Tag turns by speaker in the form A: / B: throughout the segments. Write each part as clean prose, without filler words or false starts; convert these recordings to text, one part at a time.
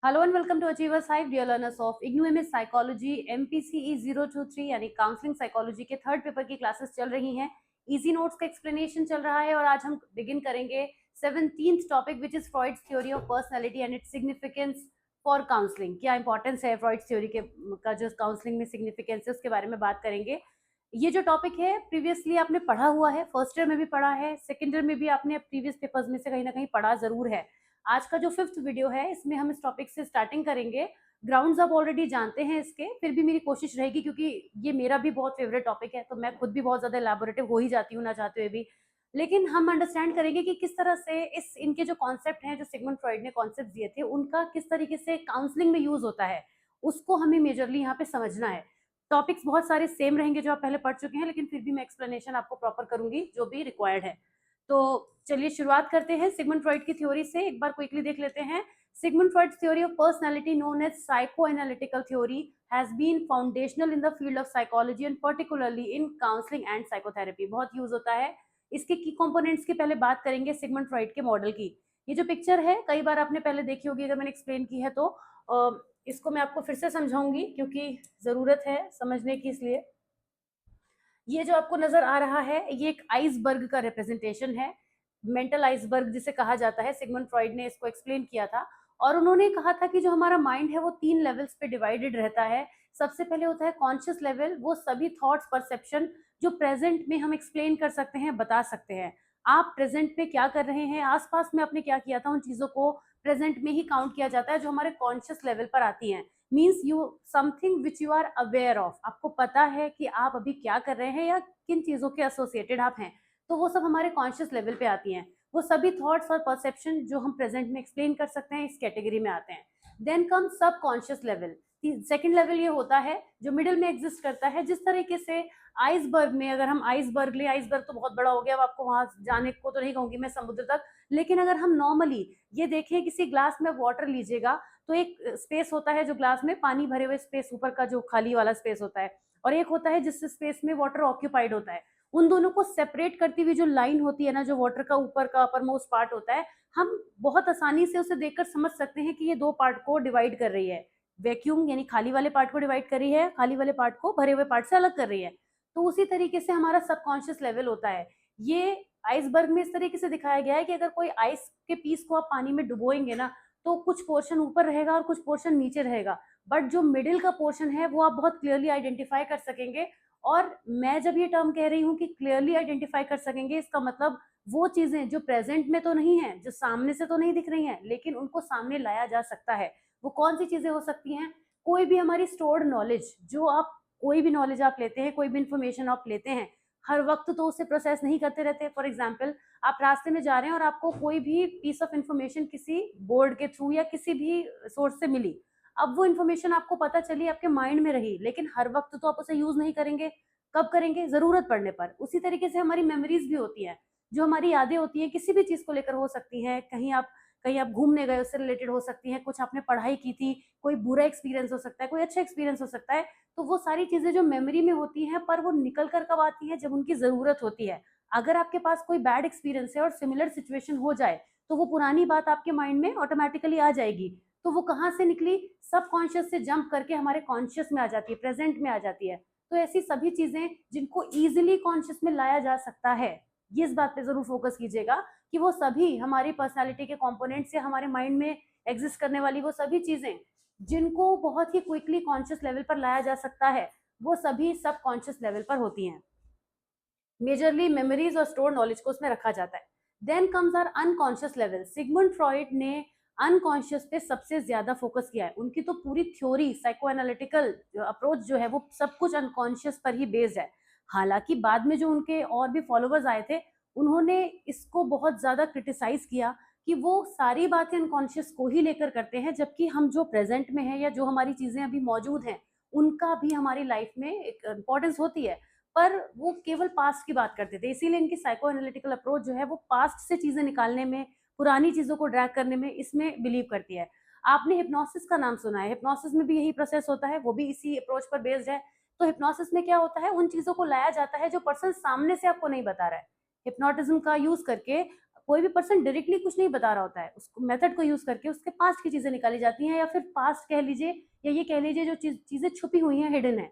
A: Hello and welcome to Achievers Hive dear learners of IGNOU MS psychology MPCE 023 यानी counselling psychology के third paper की classes चल रही हैं। इजी नोट्स का एक्सप्लेनेशन चल रहा है और आज हम बिगिन करेंगे 17th topic which is Freud's theory of personality and its significance for counselling. क्या इंपॉर्टेंस है फ्रॉइड्स थ्योरी के का जो काउंसलिंग में सिग्निफिकेंस है उसके बारे में बात करेंगे। ये जो टॉपिक है प्रीवियसली आपने पढ़ा हुआ है, फर्स्ट ईयर में भी पढ़ा है, सेकेंड ईयर में भी आपने प्रीवियस पेपर्स में से कहीं ना कहीं पढ़ा जरूर है। आज का जो 5th वीडियो है इसमें हम इस टॉपिक से स्टार्टिंग करेंगे। ग्राउंड्स आप ऑलरेडी जानते हैं इसके, फिर भी मेरी कोशिश रहेगी क्योंकि ये मेरा भी बहुत फेवरेट टॉपिक है तो मैं खुद भी बहुत ज्यादा एलैबोरेटिव हो ही जाती हूँ ना चाहते हुए भी। लेकिन हम अंडरस्टैंड करेंगे कि किस तरह से इस इनके जो कॉन्सेप्ट हैं, जो सिगमंड फ्रॉइड ने कॉन्सेप्ट दिए थे, उनका किस तरीके से काउंसलिंग में यूज होता है, उसको हमें मेजरली यहाँ पे समझना है। टॉपिक्स बहुत सारे सेम रहेंगे जो आप पहले पढ़ चुके हैं, लेकिन फिर भी मैं एक्सप्लेनेशन आपको प्रॉपर करूंगी जो भी रिक्वायर्ड है। तो चलिए शुरुआत करते हैं सिगमंड फ्रॉइड की थ्योरी से। एक बार क्विकली देख लेते हैं। Sigmund Freud's theory of personality, known as psychoanalytical theory, has been foundational in the field of psychology and particularly in counseling and psychotherapy. बहुत यूज होता है। इसके की कंपोनेंट्स की पहले बात करेंगे सिगमंड फ्रॉइड के मॉडल की। ये जो पिक्चर है कई बार आपने पहले देखी होगी, अगर मैंने एक्सप्लेन की है तो इसको मैं आपको फिर से समझाऊंगी क्योंकि जरूरत है समझने की, इसलिए। ये जो आपको नजर आ रहा है ये एक आइसबर्ग का रिप्रेजेंटेशन है, मेंटल आइसबर्ग जिसे कहा जाता है। सिगमंड फ्रॉइड ने इसको एक्सप्लेन किया था और उन्होंने कहा था कि जो हमारा माइंड है वो 3 लेवल्स पे डिवाइडेड रहता है। सबसे पहले होता है कॉन्शियस लेवल, वो सभी थॉट्स परसेप्शन जो प्रेजेंट में हम एक्सप्लेन कर सकते हैं, बता सकते हैं। आप प्रेजेंट में क्या कर रहे हैं, आसपास में आपने क्या किया था, उन चीजों को प्रेजेंट में ही काउंट किया जाता है जो हमारे कॉन्शियस लेवल पर आती हैं। Means you something which you are aware of, आपको पता है कि आप अभी क्या कर रहे हैं या किन चीजों के एसोसिएटेड आप हैं, तो वो सब हमारे कॉन्शियस लेवल पे आती हैं। वो सभी थॉट्स और परसेप्शन जो हम प्रेजेंट में एक्सप्लेन कर सकते हैं इस कैटेगरी में आते हैं। देन कम सब कॉन्शियस लेवल। सेकेंड लेवल ये होता है जो मिडिल में एग्जिस्ट करता है। जिस तरीके से आइसबर्ग में, अगर हम आइसबर्ग ले, आइसबर्ग तो बहुत बड़ा हो गया, अब आपको वहां जाने को तो नहीं कहूंगी मैं समुद्र तक, लेकिन अगर हम नॉर्मली ये देखें, किसी ग्लास में वाटर लीजिएगा तो एक स्पेस होता है जो ग्लास में पानी भरे हुए स्पेस, ऊपर का जो खाली वाला स्पेस होता है, और एक होता है जिस स्पेस में वाटर ऑक्यूपाइड होता है। उन दोनों को सेपरेट करती हुई जो लाइन होती है ना, जो वाटर का ऊपर का अपर मोस्ट पार्ट होता है, हम बहुत आसानी से उसे देखकर समझ सकते हैं कि ये दो पार्ट को डिवाइड कर रही है। वैक्यूम यानी खाली वाले पार्ट को डिवाइड कर रही है, खाली वाले पार्ट को भरे हुए पार्ट से अलग कर रही है। तो उसी तरीके से हमारा सबकॉन्शियस लेवल होता है। ये आइसबर्ग में इस तरीके से दिखाया गया है कि अगर कोई आइस के पीस को आप पानी में डुबोएंगे ना, तो कुछ पोर्शन ऊपर रहेगा और कुछ पोर्शन नीचे रहेगा, बट जो मिडिल का पोर्शन है वो आप बहुत क्लियरली आइडेंटिफाई कर सकेंगे। और मैं जब ये टर्म कह रही हूँ कि क्लियरली आइडेंटिफाई कर सकेंगे, इसका मतलब वो चीजें जो प्रेजेंट में तो नहीं है, जो सामने से तो नहीं दिख रही हैं, लेकिन उनको सामने लाया जा सकता है। वो कौन सी चीजें हो सकती हैं? कोई भी हमारी स्टोर्ड नॉलेज, जो आप कोई भी नॉलेज आप लेते हैं, कोई भी इंफॉर्मेशन आप लेते हैं, हर वक्त तो उसे प्रोसेस नहीं करते रहते। फॉर एग्जाम्पल, आप रास्ते में जा रहे हैं और आपको कोई भी पीस ऑफ इंफॉर्मेशन किसी बोर्ड के थ्रू या किसी भी सोर्स से मिली। अब वो इन्फॉर्मेशन आपको पता चली, आपके माइंड में रही, लेकिन हर वक्त तो आप उसे यूज नहीं करेंगे। कब करेंगे? जरूरत पड़ने पर। उसी तरीके से हमारी मेमोरीज भी होती हैं, जो हमारी यादें होती हैं किसी भी चीज को लेकर हो सकती हैं। कहीं आप घूमने गए, उससे रिलेटेड हो सकती हैं, कुछ आपने पढ़ाई की थी, कोई बुरा एक्सपीरियंस हो सकता है, कोई अच्छा एक्सपीरियंस हो सकता है। तो वो सारी चीजें जो मेमोरी में होती हैं, पर वो निकल कर कब आती है? जब उनकी जरूरत होती है। अगर आपके पास कोई बैड एक्सपीरियंस है और सिमिलर सिचुएशन हो जाए, तो वो पुरानी बात आपके माइंड में ऑटोमेटिकली आ जाएगी। तो वो कहाँ से निकली? सबकॉन्शियस से जंप करके हमारे कॉन्शियस में आ जाती है, प्रेजेंट में आ जाती है। तो ऐसी सभी चीजें जिनको इजिली कॉन्शियस में लाया जा सकता है, ये इस बात पे जरूर फोकस कीजिएगा कि वो सभी हमारी पर्सनालिटी के कंपोनेंट्स या हमारे माइंड में एग्जिस्ट करने वाली वो सभी चीजें जिनको बहुत ही क्विकली कॉन्शियस लेवल पर लाया जा सकता है, वो सभी सब कॉन्शियस लेवल पर होती हैं। मेजरली मेमोरीज और स्टोर नॉलेज को उसमें रखा जाता है। Then comes our unconscious level. Sigmund Freud ने अनकॉन्शियस पे सबसे ज्यादा फोकस किया है। उनकी तो पूरी थ्योरी, साइको एनालिटिकल अप्रोच जो है, वो सब कुछ अनकॉन्शियस पर ही बेस्ड है। हालांकि बाद में जो उनके और भी फॉलोवर्स आए थे, उन्होंने इसको बहुत ज्यादा क्रिटिसाइज किया कि वो सारी बातें अनकॉन्शियस को ही लेकर करते हैं, जबकि हम जो प्रेजेंट में है या जो हमारी चीजें अभी मौजूद हैं, उनका भी हमारी लाइफ में एक इंपॉर्टेंस होती है। पर वो केवल पास्ट की बात करते थे। इसीलिए इनकी साइको एनालिटिकल अप्रोच जो है वो पास्ट से चीजें निकालने में, पुरानी चीजों को ड्रैग करने में, इसमें बिलीव करती है। आपने हिप्नोसिस का नाम सुना है, हिप्नोसिस में भी यही प्रोसेस होता है, वो भी इसी अप्रोच पर बेस्ड है। तो हिप्नोसिस में क्या होता है? उन चीजों को लाया जाता है जो पर्सन सामने से आपको नहीं बता रहा है। हिप्नोटिज्म का यूज करके कोई भी पर्सन डायरेक्टली कुछ नहीं बता रहा होता है, उसको मेथड को यूज करके उसके पास्ट की चीजें निकाली जाती हैं, या फिर पास्ट कह लीजिए, या ये कह लीजिए जो चीजें छुपी हुई हैं, हिडन है,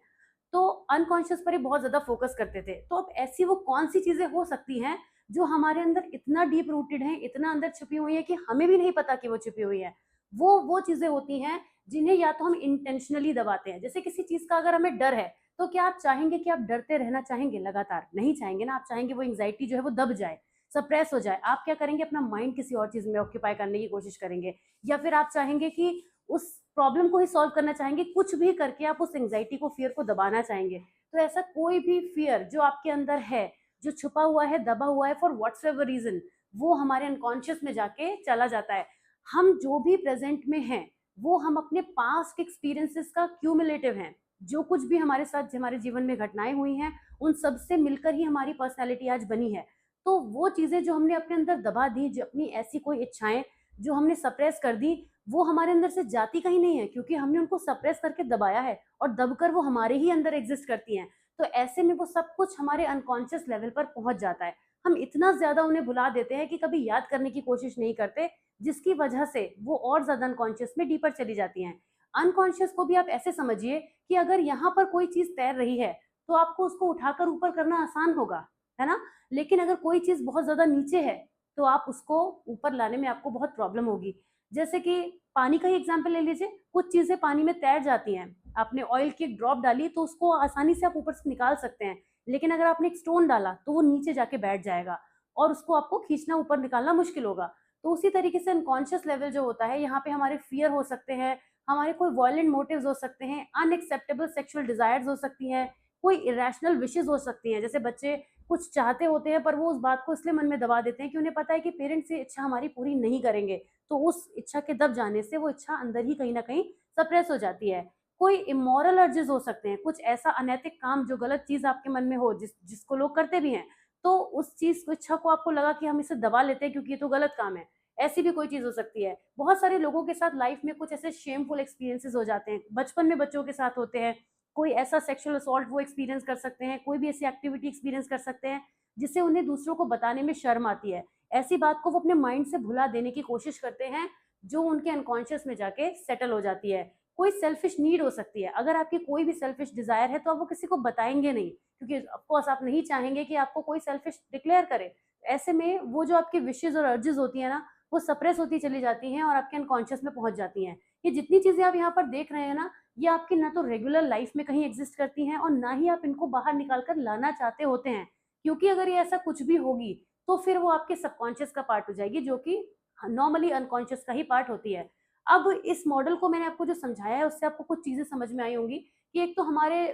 A: तो अनकॉन्शियस पर ही बहुत ज्यादा फोकस करते थे। तो अब ऐसी वो कौन सी चीजें हो सकती हैं जो हमारे अंदर इतना डीप रूटेड है, इतना अंदर छुपी हुई है कि हमें भी नहीं पता कि वो छुपी हुई है। वो चीजें होती हैं जिन्हें या तो हम इंटेंशनली दबाते हैं। जैसे किसी चीज का अगर हमें डर है, तो क्या आप चाहेंगे कि आप डरते रहना चाहेंगे लगातार? नहीं चाहेंगे ना, आप चाहेंगे वो एंग्जाइटी जो है वो दब जाए, सप्रेस हो जाए। आप क्या करेंगे, अपना माइंड किसी और चीज में ऑक्यूपाई करने की कोशिश करेंगे, या फिर आप चाहेंगे कि उस प्रॉब्लम को ही सॉल्व करना चाहेंगे, कुछ भी करके आप उस एंग्जाइटी को, फियर को दबाना चाहेंगे। तो ऐसा कोई भी फियर जो आपके अंदर है, जो छुपा हुआ है, दबा हुआ है, फॉर व्हाट्सएवर रीजन, वो हमारे अनकॉन्शियस में जाके चला जाता है। हम जो भी प्रेजेंट में हैं, वो हम अपने पास्ट एक्सपीरियंसेस का क्यूमुलेटिव हैं। जो कुछ भी हमारे साथ, हमारे जीवन में घटनाएं हुई हैं, उन सब से मिलकर ही हमारी पर्सनैलिटी आज बनी है। तो वो चीजें जो हमने अपने अंदर दबा दी, जो अपनी ऐसी कोई इच्छाएं जो हमने सप्रेस कर दी, वो हमारे अंदर से जाती कहीं नहीं है, क्योंकि हमने उनको सप्रेस करके दबाया है, और दबकर वो हमारे ही अंदर एग्जिस्ट करती हैं। तो ऐसे में वो सब कुछ हमारे अनकॉन्शियस लेवल पर पहुंच जाता है। हम इतना ज्यादा उन्हें भुला देते हैं कि कभी याद करने की कोशिश नहीं करते, जिसकी वजह से वो और ज्यादा अनकॉन्शियस में डीपर चली जाती हैं। अनकॉन्शियस को भी आप ऐसे समझिए कि अगर यहाँ पर कोई चीज तैर रही है, तो आपको उसको उठाकर ऊपर करना आसान होगा, है ना? लेकिन अगर कोई चीज बहुत ज्यादा नीचे है, तो आप उसको ऊपर लाने में आपको बहुत प्रॉब्लम होगी। जैसे कि पानी का ही एग्जाम्पल ले लीजिए, कुछ चीजें पानी में तैर जाती हैं। आपने ऑयल की एक ड्रॉप डाली तो उसको आसानी से आप ऊपर से निकाल सकते हैं, लेकिन अगर आपने एक स्टोन डाला तो वो नीचे जाके बैठ जाएगा, और उसको आपको खींचना, ऊपर निकालना मुश्किल होगा। तो उसी तरीके से अनकॉन्शियस लेवल जो होता है, यहाँ पे हमारे फियर हो सकते हैं, हमारे कोई वायलेंट मोटिव्स हो सकते हैं, अनएक्सेप्टेबल सेक्सुअल डिजायर्स हो सकती हैं, कोई इरेशनल विशेज हो सकती हैं। जैसे बच्चे कुछ चाहते होते हैं, पर वो उस बात को इसलिए मन में दबा देते हैं कि उन्हें पता है कि पेरेंट्स ये इच्छा हमारी पूरी नहीं करेंगे, तो उस इच्छा के दब जाने से वो इच्छा अंदर ही कहीं ना कहीं सप्रेस हो जाती है। कोई इमोरल अर्जेस हो सकते हैं, कुछ ऐसा अनैतिक काम, जो गलत चीज आपके मन में हो, जिसको लोग करते भी हैं, तो उस चीज को, इच्छा को आपको लगा कि हम इसे दबा लेते हैं क्योंकि ये तो गलत काम है। ऐसी भी कोई चीज हो सकती है। बहुत सारे लोगों के साथ लाइफ में कुछ ऐसे शेमफुल एक्सपीरियंसेस हो जाते हैं, बचपन में बच्चों के साथ होते हैं। कोई ऐसा सेक्सुअल असॉल्ट वो एक्सपीरियंस कर सकते हैं, कोई भी ऐसी एक्टिविटी एक्सपीरियंस कर सकते हैं जिससे उन्हें दूसरों को बताने में शर्म आती है। ऐसी बात को वो अपने माइंड से भुला देने की कोशिश करते हैं, जो उनके अनकॉन्शियस में जाके सेटल हो जाती है। कोई सेल्फिश नीड हो सकती है। अगर आपकी कोई भी सेल्फिश डिजायर है, तो आप वो किसी को बताएंगे नहीं, क्योंकि ऑफकोर्स आप नहीं चाहेंगे कि आपको कोई सेल्फिश डिक्लेयर करे। ऐसे में वो जो आपकी विशेज और अर्जेस होती है ना, वो सप्रेस होती चली जाती हैं और आपके अनकॉन्शियस में पहुंच जाती हैं। ये जितनी चीजें आप यहाँ पर देख रहे हैं ना, ये आपकी ना तो रेगुलर लाइफ में कहीं एग्जिस्ट करती हैं, और ना ही आप इनको बाहर निकाल कर लाना चाहते होते हैं। क्योंकि अगर ये ऐसा कुछ भी होगी, तो फिर वो आपके सबकॉन्शियस का पार्ट हो जाएगी, जो कि नॉर्मली अनकॉन्शियस का ही पार्ट होती है। अब इस मॉडल को मैंने आपको जो समझाया है, उससे आपको कुछ चीजें समझ में आई होंगी कि एक तो हमारे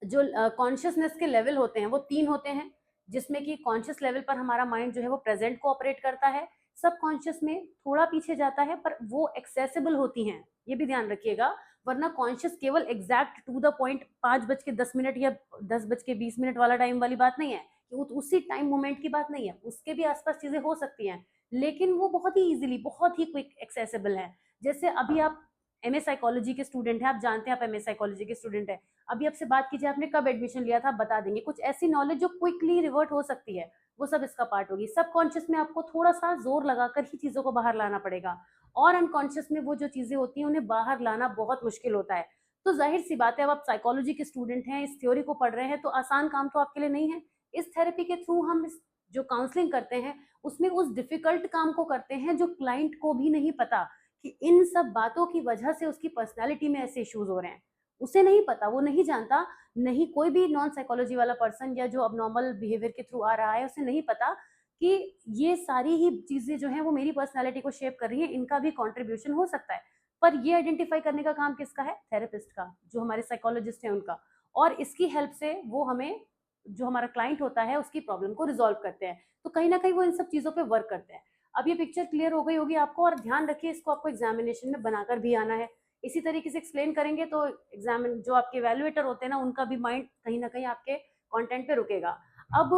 A: जो कॉन्शियसनेस के लेवल होते हैं, वो 3 होते हैं, जिसमें कि कॉन्शियस लेवल पर हमारा माइंड जो है वो प्रेजेंट को ऑपरेट करता है, सब कॉन्शियस में थोड़ा पीछे जाता है, पर वो एक्सेसिबल होती हैं, ये भी ध्यान रखिएगा। वरना कॉन्शियस केवल एग्जैक्ट टू द पॉइंट 5:10 या 10:20 वाला टाइम वाली बात नहीं है, कि उसी टाइम मोमेंट की बात नहीं है, उसके भी आसपास चीजें हो सकती हैं, लेकिन वो बहुत ही इजीली, बहुत ही क्विक एक्सेसिबल है। जैसे अभी आप एमए साइकोलॉजी के स्टूडेंट हैं, आप जानते हैं आप एमए साइकोलॉजी के स्टूडेंट हैं, अभी आपसे बात कीजिए आपने कब एडमिशन लिया था, बता देंगे। कुछ ऐसी नॉलेज जो क्विकली रिवर्ट हो सकती है, वो सब इसका पार्ट होगी। सबकॉन्शियस में आपको थोड़ा सा जोर लगाकर ही चीजों को बाहर लाना पड़ेगा, और अनकॉन्शियस में वो जो चीजें होती हैं, उन्हें बाहर लाना बहुत मुश्किल होता है। तो जाहिर सी बात है, अब आप साइकोलॉजी के स्टूडेंट हैं, इस थ्योरी को पढ़ रहे हैं, तो आसान काम तो आपके लिए नहीं है। इस थेरेपी के थ्रू हम इस जो काउंसलिंग करते हैं, उसमें उस डिफिकल्ट काम को करते हैं जो क्लाइंट को भी नहीं पता कि इन सब बातों की वजह से उसकी पर्सनैलिटी में ऐसे इश्यूज हो रहे हैं। उसे नहीं पता, वो नहीं जानता, नहीं कोई भी नॉन साइकोलॉजी वाला पर्सन या जो अब नॉर्मल बिहेवियर के थ्रू आ रहा है, उसे नहीं पता कि ये सारी ही चीजें जो हैं वो मेरी पर्सनैलिटी को शेप कर रही हैं, इनका भी कंट्रीब्यूशन हो सकता है। पर ये आइडेंटिफाई करने का काम किसका है? थेरेपिस्ट का, जो हमारे साइकोलॉजिस्ट हैं उनका। और इसकी हेल्प से वो हमें, जो हमारा क्लाइंट होता है, उसकी प्रॉब्लम को रिजॉल्व करते हैं। तो कहीं ना कहीं वो इन सब चीजों पे वर्क करते हैं। अब ये पिक्चर क्लियर हो गई होगी आपको, और ध्यान रखिए इसको आपको एग्जामिनेशन में बनाकर भी आना है। इसी तरीके से एक्सप्लेन करेंगे तो एग्जामिन जो आपके वैल्यूएटर होते हैं ना, उनका भी माइंड कहीं ना कहीं आपके कंटेंट पे रुकेगा। अब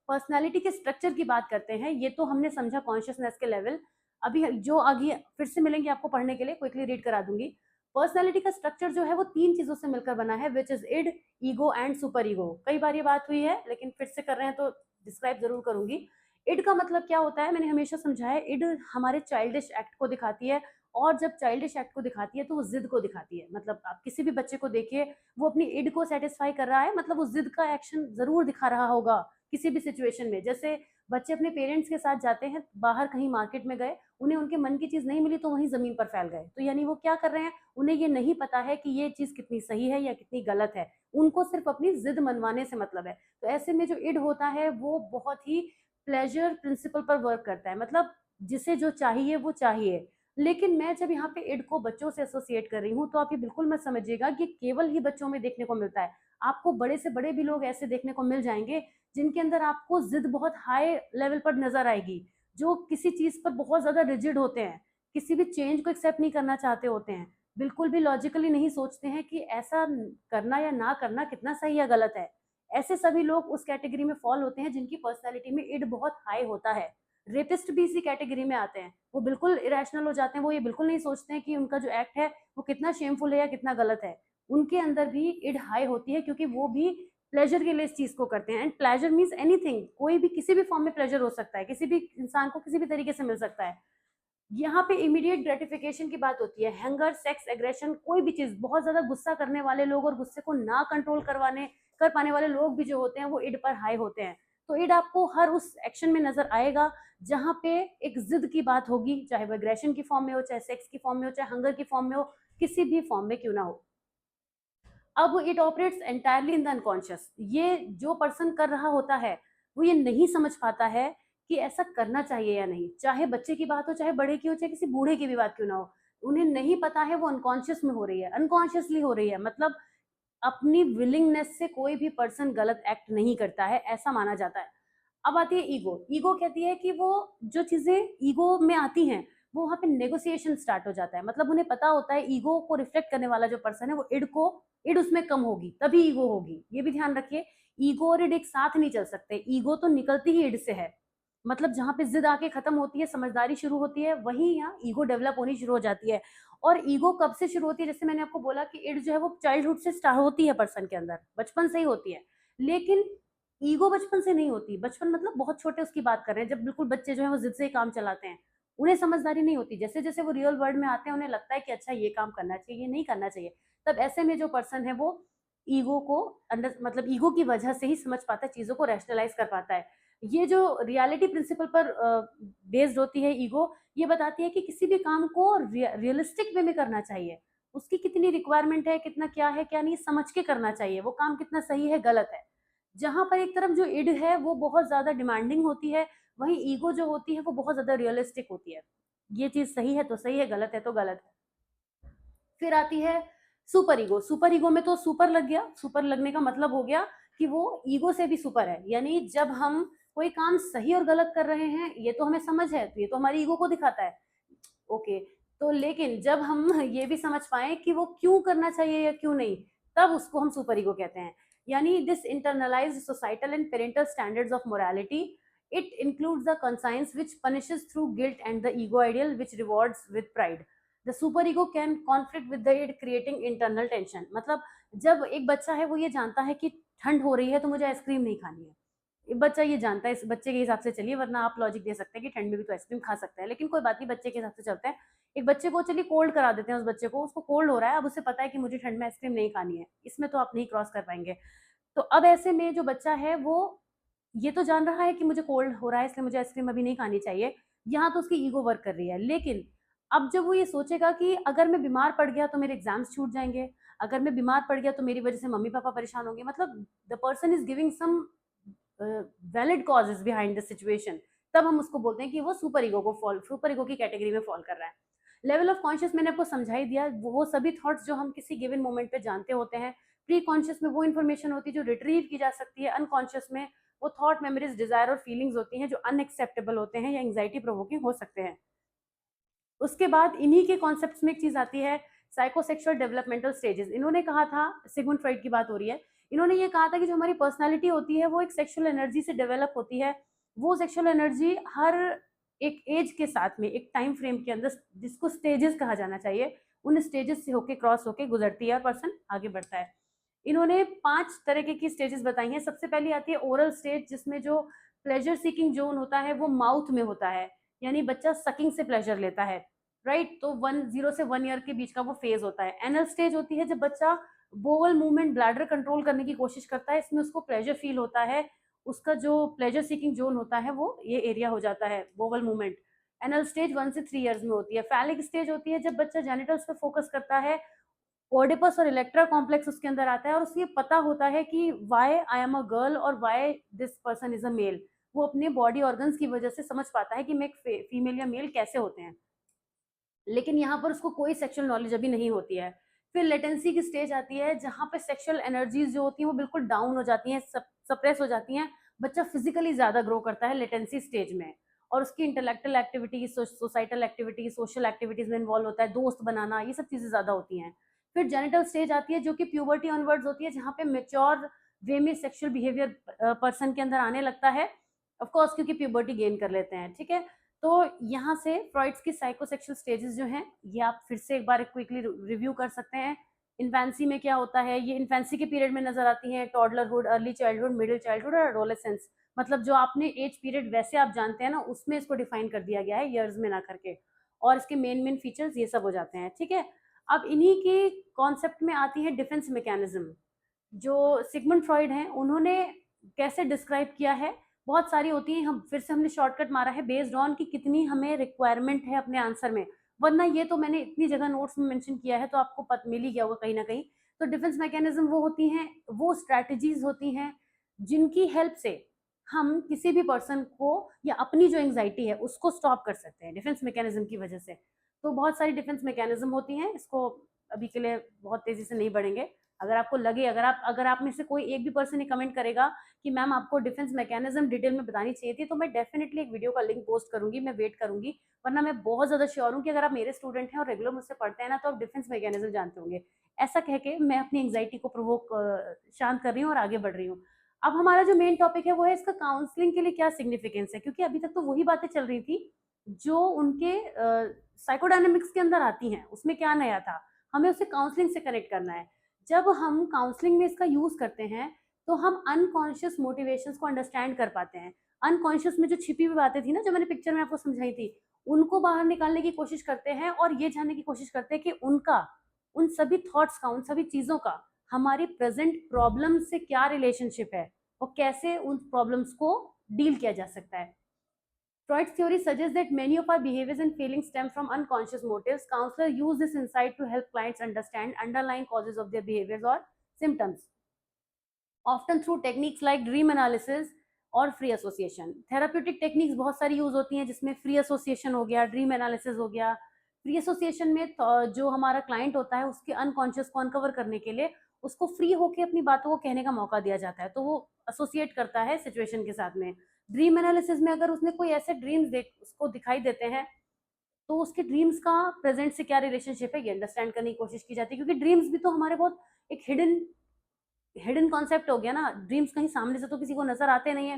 A: पर्सनालिटी के स्ट्रक्चर की बात करते हैं। ये तो हमने समझा कॉन्शियसनेस के लेवल। अभी जो आगे फिर से मिलेंगे आपको पढ़ने के लिए, क्विकली रीड करा दूंगी। पर्सनालिटी का स्ट्रक्चर जो है वो 3 चीजों से मिलकर बना है, which is id, ego and super ego. कई बार ये बात हुई है, लेकिन फिर से कर रहे हैं तो डिस्क्राइब जरूर करूंगी। इड का मतलब क्या होता है, मैंने हमेशा समझाया, इड हमारे चाइल्डिश एक्ट को दिखाती है, और जब चाइल्डिश एक्ट को दिखाती है तो वो जिद को दिखाती है। मतलब आप किसी भी बच्चे को देखिए, वो अपनी इड को सेटिस्फाई कर रहा है, मतलब वो जिद का एक्शन जरूर दिखा रहा होगा किसी भी सिचुएशन में। जैसे बच्चे अपने पेरेंट्स के साथ जाते हैं, बाहर कहीं मार्केट में गए, उन्हें उनके मन की चीज नहीं मिली तो वहीं जमीन पर फैल गए, तो यानी वो क्या कर रहे हैं, उन्हें ये नहीं पता है कि ये चीज कितनी सही है या कितनी गलत है, उनको सिर्फ अपनी जिद मनवाने से मतलब है। तो ऐसे में जो इड होता है वो बहुत ही प्लेजर प्रिंसिपल पर वर्क करता है, मतलब जिसे जो चाहिए वो चाहिए। लेकिन मैं जब यहाँ पे इड को बच्चों से एसोसिएट कर रही हूँ, तो आप ये बिल्कुल मत समझिएगा कि केवल ही बच्चों में देखने को मिलता है। आपको बड़े से बड़े भी लोग ऐसे देखने को मिल जाएंगे जिनके अंदर आपको जिद बहुत हाई लेवल पर नजर आएगी, जो किसी चीज पर बहुत ज्यादा रिजिड होते हैं, किसी भी चेंज को एक्सेप्ट नहीं करना चाहते होते हैं, बिल्कुल भी लॉजिकली नहीं सोचते हैं कि ऐसा करना या ना करना कितना सही या गलत है। ऐसे सभी लोग उस कैटेगरी में फॉल होते हैं जिनकी पर्सनैलिटी में इड बहुत हाई होता है। रेपिस्ट भी इसी कैटेगरी में आते हैं, वो बिल्कुल इरेशनल हो जाते हैं, वो ये बिल्कुल नहीं सोचते हैं कि उनका जो एक्ट है वो कितना शेमफुल है या कितना गलत है। उनके अंदर भी इड हाई होती है, क्योंकि वो भी प्लेजर के लिए इस चीज को करते हैं। एंड प्लेजर मीन्स एनीथिंग, कोई भी किसी भी फॉर्म में प्लेजर हो सकता है, किसी भी इंसान को किसी भी तरीके से मिल सकता है। यहाँ पे इमीडिएट ग्रेटिफिकेशन की बात होती है, हैंगर, सेक्स, एग्रेशन, कोई भी चीज, बहुत ज्यादा गुस्सा करने वाले लोग और गुस्से को ना कंट्रोल कर पाने वाले लोग भी जो होते हैं वो इड पर हाई होते हैं। तो इड आपको हर उस एक्शन में नजर आएगा जहाँ पे एक जिद की बात होगी, चाहे वो एग्रेशन की फॉर्म में हो, चाहे सेक्स की फॉर्म में हो, चाहे हंगर की फॉर्म में हो, किसी भी फॉर्म में क्यों ना हो। अब it operates entirely in the unconscious. ये जो पर्सन कर रहा होता है वो ये नहीं समझ पाता है कि ऐसा करना चाहिए या नहीं, चाहे बच्चे की बात हो, चाहे बड़े की हो, चाहे किसी बूढ़े की भी बात क्यों ना हो, उन्हें नहीं पता है, वो अनकॉन्शियस में हो रही है, अनकॉन्शियसली हो रही है। मतलब अपनी विलिंगनेस से कोई भी पर्सन गलत एक्ट नहीं करता है, ऐसा माना जाता है। अब आती है ईगो। ईगो कहती है कि वो जो चीजें ईगो में आती हैं वो वहां पे नेगोशिएशन स्टार्ट हो जाता है। मतलब उन्हें पता होता है ईगो को रिफ्लेक्ट करने वाला जो पर्सन है वो इड उसमें कम होगी तभी ईगो होगी, ये भी ध्यान रखिए। ईगो और इड एक साथ नहीं चल सकते, ईगो तो निकलती ही इड से है। मतलब जहां पे जिद आके खत्म होती है, समझदारी शुरू होती है, वहीं यहाँ ईगो डेवलप होनी शुरू हो जाती है। और ईगो कब से शुरू होती है, जैसे मैंने आपको बोला कि इड जो है वो चाइल्डहुड से स्टार्ट होती है पर्सन के अंदर, बचपन से ही होती है। लेकिन ईगो बचपन से नहीं होती, बचपन मतलब बहुत छोटे उसकी बात कर रहे हैं, जब बिल्कुल बच्चे जो है वो जिद से ही काम चलाते हैं, उन्हें समझदारी नहीं होती। जैसे जैसे वो रियल वर्ल्ड में आते हैं उन्हें लगता है कि अच्छा ये काम करना चाहिए, ये नहीं करना चाहिए, तब ऐसे में जो पर्सन है वो ईगो को अंडर मतलब ईगो की वजह से ही समझ पाता है, चीजों को रैशनलाइज कर पाता है। ये जो रियलिटी प्रिंसिपल पर बेस्ड होती है ईगो, ये बताती है कि किसी भी काम को रियलिस्टिक वे में करना चाहिए, उसकी कितनी रिक्वायरमेंट है, कितना क्या है क्या नहीं, समझ के करना चाहिए, वो काम कितना सही है गलत है। जहां पर एक तरफ जो इड है वो बहुत ज्यादा डिमांडिंग होती है, वहीं ईगो जो होती है वो बहुत ज्यादा रियलिस्टिक होती है, ये चीज सही है तो सही है, गलत है तो गलत है। फिर आती है सुपर ईगो। सुपर ईगो में तो सुपर लग गया, सुपर लगने का मतलब हो गया कि वो ईगो से भी सुपर है, यानी जब हम कोई काम सही और गलत कर रहे हैं ये तो हमें समझ है, तो ये तो हमारी ईगो को दिखाता है, ओके। तो लेकिन जब हम ये भी समझ पाए कि वो क्यों करना चाहिए या क्यों नहीं, तब उसको हम सुपर ईगो कहते हैं। यानी this internalised societal and parental standards of morality, it includes the conscience which punishes through guilt and the ego ideal which rewards with pride. The super ego can conflict with the id, creating internal tension. मतलब जब एक बच्चा है वो ये जानता है कि ठंड हो रही है तो मुझे आइसक्रीम नहीं खानी है, एक बच्चा ये जानता है, इस बच्चे के हिसाब से चलिए, वरना आप लॉजिक दे सकते हैं कि ठंड में भी तो आइसक्रीम खा सकता है, लेकिन कोई बात नहीं, बच्चे के हिसाब से चलते हैं। एक बच्चे को चलिए कोल्ड करा देते हैं, उस बच्चे को, उसको कोल्ड हो रहा है, अब उसे पता है कि मुझे ठंड में आइसक्रीम नहीं खानी है, इसमें तो आप नहीं क्रॉस कर पाएंगे। तो अब ऐसे में जो बच्चा है वो ये तो जान रहा है कि मुझे कोल्ड हो रहा है इसलिए मुझे आइसक्रीम अभी नहीं खानी चाहिए, यहाँ तो उसकी ईगो वर्क कर रही है। लेकिन अब जब वो ये सोचेगा कि अगर मैं बीमार पड़ गया तो मेरे एग्जाम्स छूट जाएंगे, अगर मैं बीमार पड़ गया तो मेरी वजह से मम्मी पापा परेशान होंगे, मतलब the person is giving some valid causes behind the situation, तब हम उसको बोलते हैं कि वो सुपर ईगो की कैटेगरी में फॉल कर रहा है। लेवल ऑफ कॉन्शियस मैंने आपको समझा ही दिया, वो सभी थॉट्स जो हम किसी गिवन मोमेंट पे जानते होते हैं। प्री कॉन्शियस में वो इन्फॉर्मेशन होती है जो रिट्रीव की जा सकती है, अनकॉन्शियस में वो थॉट, मेमोरीज, डिजायर और फीलिंग्स होती हैं जो अनएक्सेप्टेबल होते हैं या एंग्जाइटी प्रोवोकिंग हो सकते हैं। उसके बाद इन्हीं के कॉन्सेप्ट्स में एक चीज आती है, साइकोसेक्सुअल डेवलपमेंटल स्टेजेस। इन्होंने कहा था, सिगमुंड फ्रॉइड की बात हो रही है, इन्होंने ये कहा था कि जो हमारी पर्सनालिटी होती है वो एक सेक्सुअल एनर्जी से डेवलप होती है। वो सेक्सुअल एनर्जी हर एक एज के साथ में एक टाइम फ्रेम के अंदर, जिसको स्टेजेस कहा जाना चाहिए, उन स्टेजेस से होके क्रॉस होके गुजरती है और पर्सन आगे बढ़ता है। इन्होंने 5 तरीके की स्टेजेस बताई हैं। सबसे पहली आती है ओरल स्टेज, जिसमें जो प्लेजर सीकिंग जोन होता है वो माउथ में होता है, यानी बच्चा सकिंग से प्लेजर लेता है, राइट। तो 0 से 1 ईयर के बीच का वो फेज होता है। एनल स्टेज होती है जब बच्चा बोवल मूवमेंट, ब्लैडर कंट्रोल करने की कोशिश करता है, इसमें उसको प्लेजर फील होता है, उसका जो प्लेजर सीकिंग जोन होता है वो ये एरिया हो जाता है, बोवल मूवमेंट। एनल स्टेज 1 से 3 ईयर्स में होती है। फैलिक स्टेज होती है जब बच्चा जेनिटल्स पे फोकस करता है, ओडिपस और इलेक्ट्रा कॉम्प्लेक्स उसके अंदर आता है और उसे पता होता है कि why I am a girl और why this person is a male. वो अपने बॉडी ऑर्गन्स की वजह से समझ पाता है कि मैं एक फीमेल या मेल कैसे होते हैं, लेकिन यहाँ पर उसको कोई सेक्सुअल नॉलेज अभी नहीं होती है। फिर लेटेंसी की स्टेज आती है जहाँ पे सेक्सुअल एनर्जीज जो होती हैं वो बिल्कुल डाउन हो जाती हैं, सप्रेस हो जाती हैं। बच्चा फिजिकली ज्यादा ग्रो करता है लेटेंसी स्टेज में, और उसकी intellectual activities, societal activities, social activities में इन्वॉल्व होता है, दोस्त बनाना, ये सब चीजें ज्यादा होती हैं। फिर जेनिटल स्टेज आती है जो कि प्यूबर्टी ऑनवर्ड्स होती है, जहाँ पे मेच्योर वे में सेक्सुअल बिहेवियर पर्सन के अंदर आने लगता है, ऑफकोर्स क्योंकि प्यूबर्टी गेन कर लेते हैं, ठीक है। तो यहाँ से फ्रॉइड्स की साइकोसेक्सुअल स्टेजेस जो हैं ये आप फिर से एक बार क्विकली रिव्यू कर सकते हैं। इन्फेंसी में क्या होता है, ये इन्फेंसी के पीरियड में नजर आती है, टॉडलरहुड, अर्ली चाइल्डहुड, मिडिल चाइल्डहुड और एडोलेसेंस। मतलब जो आपने एज पीरियड वैसे आप जानते हैं ना, उसमें इसको डिफाइन कर दिया गया है, ईयर्स में ना करके, और इसके मेन मेन फीचर्स ये सब हो जाते हैं, ठीक है। अब इन्हीं के कॉन्सेप्ट में आती है डिफेंस मैकेनिज्म, जो सिगमंड फ्रॉइड हैं उन्होंने कैसे डिस्क्राइब किया है। बहुत सारी होती हैं, हम फिर से हमने शॉर्टकट मारा है बेस्ड ऑन कि कितनी हमें रिक्वायरमेंट है अपने आंसर में, वरना ये तो मैंने इतनी जगह नोट्स में मेंशन किया है तो आपको पता मिल ही गया होगा कहीं ना कहीं। तो डिफेंस मैकेनिज्म वो होती हैं, वो स्ट्रैटेजीज होती हैं जिनकी हेल्प से हम किसी भी पर्सन को या अपनी जो एंग्जाइटी है उसको स्टॉप कर सकते हैं डिफेंस मैकेनिज्म की वजह से। तो बहुत सारी डिफेंस मैकेनिज्म होती हैं, इसको अभी के लिए बहुत तेजी से नहीं बढ़ेंगे। अगर आपको लगे, अगर आप में से कोई एक भी पर्सन ये कमेंट करेगा कि मैम आपको डिफेंस मैकेनिज्म डिटेल में बतानी चाहिए थी, तो मैं डेफिनेटली एक वीडियो का लिंक पोस्ट करूंगी, मैं वेट करूंगी। वरना मैं बहुत ज्यादा श्योर हूँ कि अगर आप मेरे स्टूडेंट हैं और रेगुलर मुझसे पढ़ते हैं ना, तो आप डिफेंस मैकेनिज्म जानते होंगे। ऐसा कह के मैं अपनी एंग्जाइटी को प्रोवोक शांत कर रही हूँ और आगे बढ़ रही हूँ। अब हमारा जो मेन टॉपिक है वो है इसका काउंसलिंग के लिए क्या सिग्निफिकेंस है, क्योंकि अभी तक तो वही बातें चल रही थी जो उनके साइकोडायनेमिक्स के अंदर आती हैं, उसमें क्या नया था, हमें उसे काउंसलिंग से कनेक्ट करना है। जब हम काउंसलिंग में इसका यूज करते हैं तो हम अनकॉन्शियस मोटिवेशंस को अंडरस्टैंड कर पाते हैं। अनकॉन्शियस में जो छिपी हुई बातें थी ना, जो मैंने पिक्चर में आपको समझाई थी, उनको बाहर निकालने की कोशिश करते हैं और ये जानने की कोशिश करते हैं कि उनका, उन सभी थॉट्स का, उन सभी चीजों का हमारी प्रेजेंट प्रॉब्लम से क्या रिलेशनशिप है और कैसे उन प्रॉब्लम्स को डील किया जा सकता है। Freud's theory suggests that many of our behaviors and feelings stem from unconscious motives. Counselors use this insight to help clients understand underlying causes of their behaviors or symptoms, often through techniques like dream analysis और free association. Therapeutic techniques बहुत सारी use होती हैं, जिसमें free association हो गया, dream analysis हो गया। फ्री एसोसिएशन में जो हमारा क्लाइंट होता है उसके अनकॉन्शियस को अनकवर करने के लिए उसको फ्री होके अपनी बातों को कहने का मौका दिया जाता है, तो वो एसोसिएट करता है सिचुएशन के साथ में। ड्रीम एनालिसिस में अगर उसने कोई ऐसे ड्रीम्स देख उसको दिखाई देते हैं, तो उसके ड्रीम्स का प्रेजेंट से क्या रिलेशनशिप है ये अंडरस्टैंड करने की कोशिश की जाती है, क्योंकि ड्रीम्स भी तो हमारे बहुत एक हिडन कॉन्सेप्ट हो गया ना, ड्रीम्स कहीं सामने से तो किसी को नजर आते नहीं है।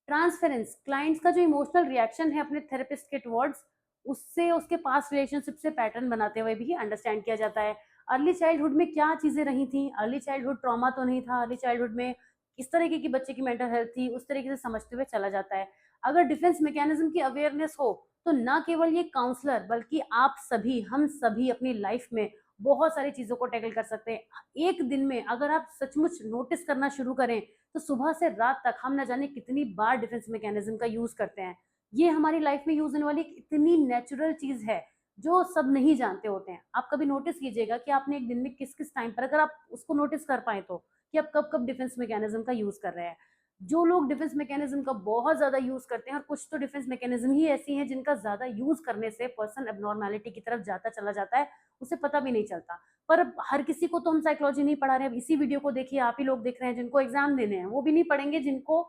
A: ट्रांसफेरेंस, क्लाइंट्स का जो इमोशनल रिएक्शन है अपने थेरेपिस्ट के टुवर्ड्स, उससे उसके पास रिलेशनशिप से पैटर्न बनाते हुए भी अंडरस्टैंड किया जाता है। अर्ली चाइल्डहुड में क्या चीजें रही थी, अर्ली चाइल्डहुड ट्रॉमा तो नहीं था, अर्ली चाइल्डहुड में किस तरीके की बच्चे की मेंटल हेल्थ थी, उस तरीके से समझते हुए चला जाता है। अगर डिफेंस मैकेनिज्म की अवेयरनेस हो तो ना केवल ये काउंसलर बल्कि आप सभी, हम सभी अपनी लाइफ में बहुत सारी चीजों को टैकल कर सकते हैं। एक दिन में अगर आप सचमुच नोटिस करना शुरू करें तो सुबह से रात तक हम न जाने कितनी बार डिफेंस मैकेनिज्म का यूज करते हैं। ये हमारी लाइफ में यूज होने वाली एक इतनी नेचुरल चीज है जो सब नहीं जानते होते हैं। आप कभी नोटिस कीजिएगा कि आपने एक दिन में किस किस टाइम पर, अगर आप उसको नोटिस कर पाए तो, कि आप कब कब डिफेंस मैकेनिज्म का यूज कर रहे हैं। जो लोग डिफेंस मैकेनिज्म का बहुत ज्यादा यूज करते हैं, और कुछ तो डिफेंस मैकेनिज्म ही ऐसी हैं जिनका ज्यादा यूज करने से पर्सन एबनॉर्मेलिटी की तरफ जाता चला जाता है, उसे पता भी नहीं चलता। पर अब हर किसी को तो हम साइकोलॉजी नहीं पढ़ा रहे हैं। अब इसी वीडियो को देखिए, आप ही लोग देख रहे हैं जिनको एग्जाम देने हैं, वो भी नहीं पढ़ेंगे जिनको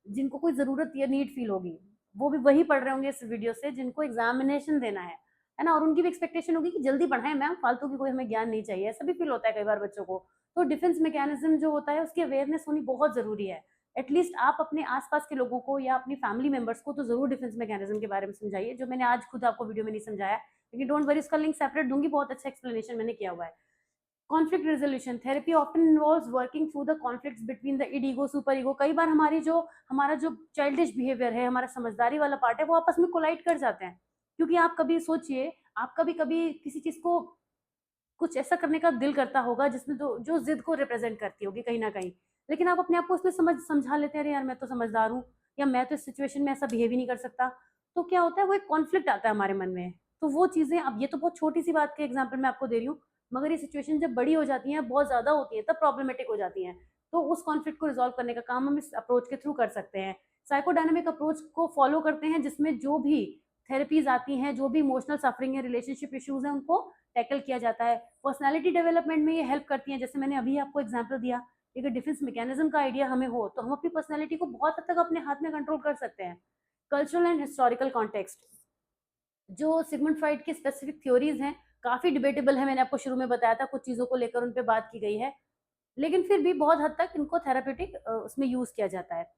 A: जिनको कोई जरूरत या नीड फील होगी, वो भी वही पढ़ रहे होंगे इस वीडियो से जिनको एग्जामिनेशन देना है ना। और उनकी भी एक्सपेक्टेशन होगी कि जल्दी पढ़ाएं मैम, फालतू की कोई हमें ज्ञान नहीं चाहिए, ऐसा भी फील होता है कई बार बच्चों को। तो डिफेंस मैकेनिज्म जो होता है उसकी अवेयरनेस होनी बहुत जरूरी है। एटलीस्ट आप अपने आसपास के लोगों को या अपनी फैमिली मेंबर्स को तो जरूर डिफेंस मैकेनिज्म के बारे में समझाइए, जो मैंने आज खुद आपको वीडियो में नहीं समझाया, लेकिन डोंट वरी, इसका लिंक सेपरेट दूंगी, बहुत अच्छा एक्सप्लेनेशन मैंने किया हुआ है। Conflict resolution therapy often involves working through the conflicts between the end ego super ego. कई बार हमारा जो चाइल्डिश बिहेवियर है, हमारा समझदारी वाला पार्ट है, वो आपस में कोलाइड कर जाते हैं। क्योंकि आप कभी सोचिए, आप कभी कभी किसी चीज को कुछ ऐसा करने का दिल करता होगा जिसमें जो जिद को रिप्रेजेंट करती होगी कहीं ना कहीं, लेकिन आप अपने आप को उसमें समझा लेते हैं, अरे यार मैं तो समझदार हूँ, या मैं तो इस सिचुएशन में ऐसा बिहेव ही नहीं कर सकता। तो क्या होता है, वो एक कॉन्फ्लिक्ट आता है हमारे मन में। तो वो चीजें, अब ये तो बहुत छोटी सी बात के एग्जाम्पल मैं आपको दे रही हूँ, मगर ये सिचुएशन जब बड़ी हो जाती है, बहुत ज्यादा होती है, तब प्रॉब्लमेटिक हो जाती है। तो उस कॉन्फ्लिक्ट को रिजॉल्व करने का काम हम इस अप्रोच के थ्रू कर सकते हैं। साइकोडायनामिक अप्रोच को फॉलो करते हैं, जिसमें जो भी थेरेपीज आती हैं, जो भी इमोशनल सफरिंग है, रिलेशनशिप इश्यूज हैं, उनको टैकल किया जाता है। पर्सनैलिटी डेवलपमेंट में ये हेल्प करती हैं, जैसे मैंने अभी आपको एग्जाम्पल दिया, अगर डिफेंस मैकेनिज्म का आइडिया हमें हो तो हम अपनी पर्सनैलिटी को बहुत हद तक अपने हाथ में कंट्रोल कर सकते हैं। कल्चरल एंड हिस्टोरिकल कॉन्टेक्स्ट, जो सिगमंड फ्रॉइड की स्पेसिफिक थ्योरीज हैं, काफी डिबेटेबल है, मैंने आपको शुरू में बताया था, कुछ चीजों को लेकर उन पर बात की गई है, लेकिन फिर भी बहुत हद तक इनको थेरापेटिक उसमें यूज किया जाता है।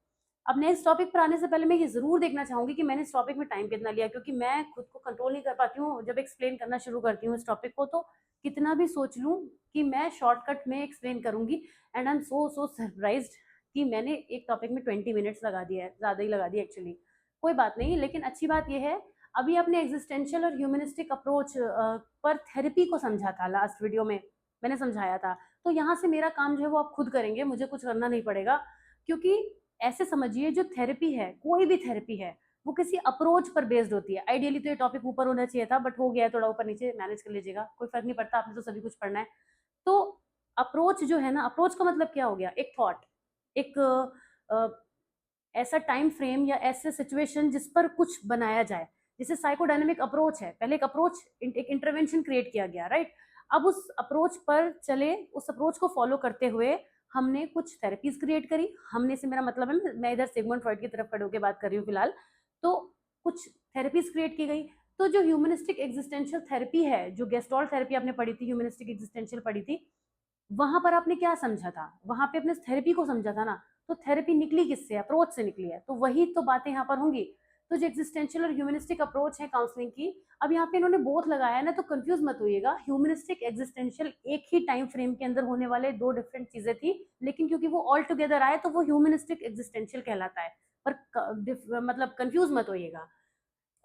A: अब नेक्स्ट टॉपिक पर आने से पहले मैं ये जरूर देखना चाहूंगी कि मैंने इस टॉपिक में टाइम कितना लिया, क्योंकि मैं खुद को कंट्रोल नहीं कर पाती हूँ जब एक्सप्लेन करना शुरू करती हूँ इस टॉपिक को, तो कितना भी सोच लूँ कि मैं शॉर्टकट में एक्सप्लेन करूंगी, and I am so surprised कि मैंने एक टॉपिक में 20 मिनट्स लगा दिया है, ज्यादा ही लगा दिया एक्चुअली। कोई बात नहीं, लेकिन अच्छी बात यह है, अभी आपने एग्जिस्टेंशियल और ह्यूमनिस्टिक अप्रोच पर थेरेपी को समझा था, लास्ट वीडियो में मैंने समझाया था। तो यहाँ से मेरा काम जो है वो आप खुद करेंगे, मुझे कुछ करना नहीं पड़ेगा, क्योंकि ऐसे समझिए, जो थेरेपी है, कोई भी थेरेपी है, वो किसी अप्रोच पर बेस्ड होती है। आइडियली तो ये टॉपिक ऊपर होना चाहिए था, बट हो गया है, थोड़ा ऊपर नीचे मैनेज कर लीजिएगा, कोई फर्क नहीं पड़ता, आपने तो सभी कुछ पढ़ना है। तो अप्रोच जो है ना, अप्रोच का मतलब क्या हो गया, एक थॉट, एक ऐसा टाइम फ्रेम या ऐसे सिचुएशन जिस पर कुछ बनाया जाए। जैसे साइकोडायनामिक अप्रोच है, पहले एक अप्रोच, एक इंटरवेंशन क्रिएट किया गया, राइट। अब उस अप्रोच पर चले, उस अप्रोच को फॉलो करते हुए हमने कुछ थेरेपीज क्रिएट करी। हमने से मेरा मतलब है, मैं इधर सिगमंड फ्रॉइड की तरफ खड़े होकर बात कर रही हूँ फिलहाल। तो कुछ थेरेपीज क्रिएट की गई। तो जो ह्यूमनिस्टिक एग्जिस्टेंशियल थेरेपी है, जो गेस्टॉल्ट थेरेपी आपने पढ़ी थी, ह्यूमनिस्टिक एग्जिस्टेंशियल पढ़ी थी, वहां पर आपने क्या समझा था, वहां पे अपने थेरेपी को समझा था ना। तो थेरेपी निकली किससे, अप्रोच से निकली है, तो वही तो बातें यहाँ पर होंगी। तो जो एक्जिस्टेंशियल और ह्यूमनिस्टिक अप्रोच है काउंसलिंग की, अब यहाँ पे इन्होंने बोथ लगाया है ना, तो कंफ्यूज मत होइएगा। ह्यूमनिस्टिक एक्जिस्टेंशियल एक ही टाइम फ्रेम के अंदर होने वाले दो डिफरेंट चीजें थी, लेकिन क्योंकि वो ऑल टुगेदर आए तो वो ह्यूमनिस्टिक एक्जिस्टेंशियल कहलाता है। पर मतलब कंफ्यूज मत होइएगा।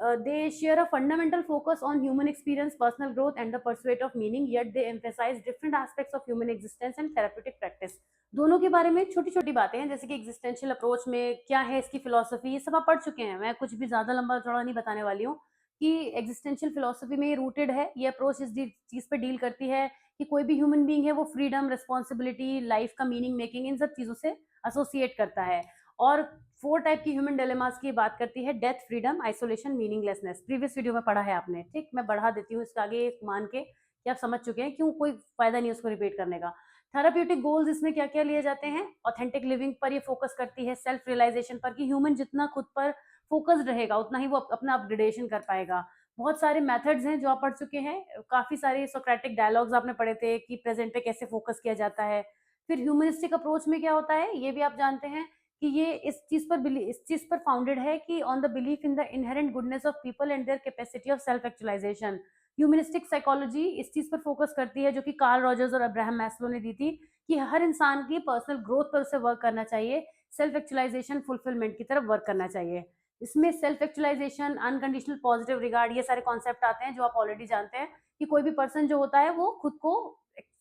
A: They share a fundamental focus on human experience, personal growth, and the pursuit of meaning, yet they emphasize different aspects of human existence and therapeutic practice. दोनों के बारे में छोटी छोटी बातें हैं, जैसे कि एग्जिस्टेंशियल अप्रोच में क्या है, इसकी फिलोसफी, ये सब आप पढ़ चुके हैं, मैं कुछ भी ज्यादा लंबा चौड़ा नहीं बताने वाली हूँ। कि एग्जिस्टेंशियल फिलोसफी में ये रूटेड है, ये अप्रोच इस चीज पे डील करती है कि कोई भी ह्यूमन बीइंग है वो फ्रीडम, रिस्पॉन्सिबिलिटी, लाइफ का मीनिंग मेकिंग, इन सब चीजों से एसोसिएट करता है। और 4 टाइप की ह्यूमन डिलेमास की बात करती है, death, freedom, isolation, meaninglessness. Previous video में पढ़ा है आपने, ठीक, मैं बढ़ा देती हूँ इसका आगे, मान के कि आप समझ चुके हैं, क्यों कोई फायदा नहीं उसको रिपीट करने का। थेराप्यूटिक गोल्स इसमें क्या क्या लिए जाते हैं, ऑथेंटिक लिविंग पर ये फोकस करती है, सेल्फ रियलाइजेशन पर, कि ह्यूमन जितना खुद पर फोकस्ड रहेगा उतना ही वो अपना अपग्रेडेशन कर पाएगा। बहुत सारे मेथड्स हैं जो आप पढ़ चुके हैं, काफी सारे सोक्रेटिक डायलॉग्स आपने पढ़े थे कि प्रेजेंट पे कैसे फोकस किया जाता है। फिर ह्यूमनिस्टिक अप्रोच में क्या होता है, ये भी आप जानते हैं कि ये इस चीज पर फाउंडेड है कि on the belief in the inherent goodness of people and their capacity of self actualization. Humanistic psychology इस चीज पर फोकस करती है, जो कि कार्ल रॉजर्स और अब्राहम मैस्लो ने दी थी, कि हर इंसान की पर्सनल ग्रोथ पर उसे वर्क करना चाहिए, सेल्फ एक्चुअलाइजेशन, फुलफिलमेंट की तरफ वर्क करना चाहिए। इसमें self actualization, unconditional positive regard, ये सारे कॉन्सेप्ट आते हैं जो आप ऑलरेडी जानते हैं, कि कोई भी पर्सन जो होता है वो खुद को